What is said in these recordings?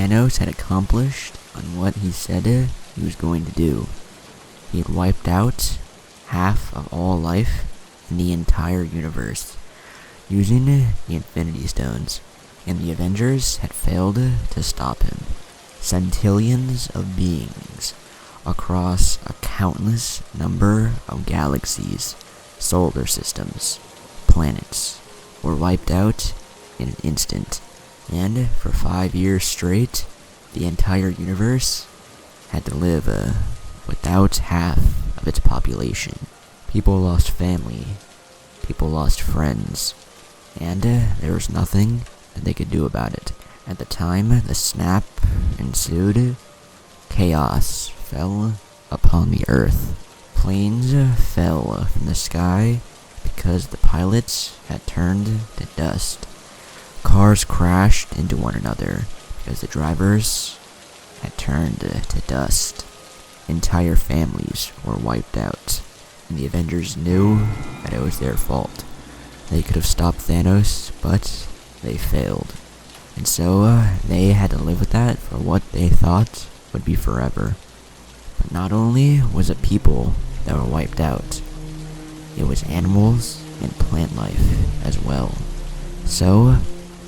Thanos had accomplished on what he said he was going to do. He had wiped out half of all life in the entire universe using the Infinity Stones, and the Avengers had failed to stop him. Centillions of beings across a countless number of galaxies, solar systems, planets were wiped out in an instant, and for 5 years straight, the entire universe had to live without half of its population. People lost family, people lost friends, and there was nothing that they could do about it. At the time the snap ensued, chaos fell upon the earth. Planes fell from the sky because the pilots had turned to dust. Cars crashed into one another because the drivers had turned to dust. Entire families were wiped out, and the Avengers knew that it was their fault. They could have stopped Thanos, but they failed. And so they had to live with that for what they thought would be forever. But not only was it people that were wiped out, it was animals and plant life as well. So,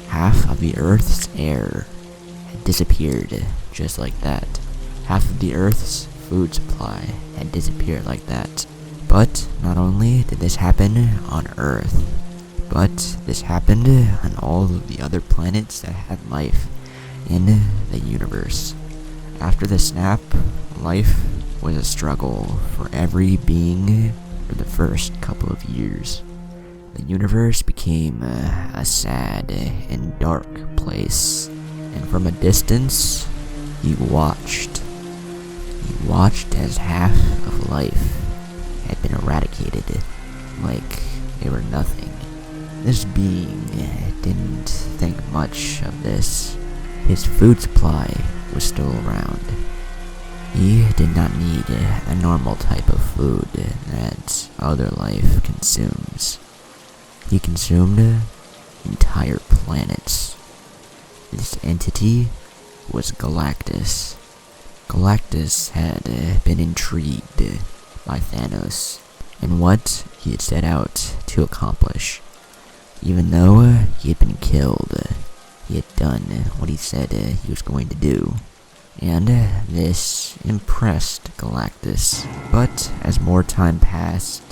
half of the Earth's air had disappeared just like that. Half of the Earth's food supply had disappeared like that. But not only did this happen on Earth, but this happened on all of the other planets that had life in the universe. After the snap, life was a struggle for every being for the first couple of years. The universe became a sad and dark place, and from a distance, you watched as half of life had been eradicated, like they were nothing. This being didn't think much of this. His food supply was still around. He did not need a normal type of food that other life consumes. He consumed entire planets. This entity was Galactus. Galactus had been intrigued by Thanos and what he had set out to accomplish. Even though he had been killed, he had done what he said he was going to do. And this impressed Galactus. But as more time passed,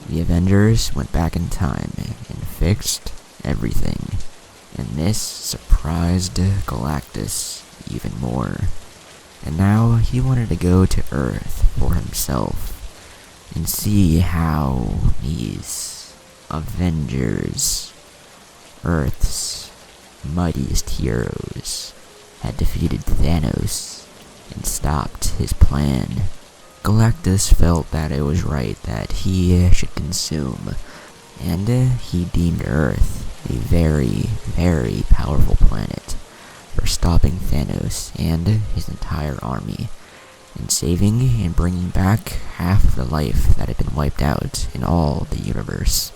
the Avengers went back in time and fixed everything. And this surprised Galactus even more. And now he wanted to go to Earth for himself and see how these Avengers, Earth's mightiest heroes, had defeated Thanos and stopped his plan. Galactus felt that it was right that he should consume, and he deemed Earth a very, very powerful planet for stopping Thanos and his entire army, and saving and bringing back half of the life that had been wiped out in all the universe.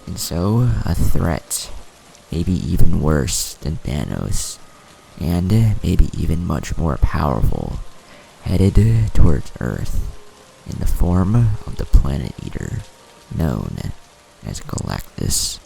And so, a threat, maybe even worse than Thanos, and maybe even much more powerful, headed towards Earth in the form of the Planet Eater, known as Galactus.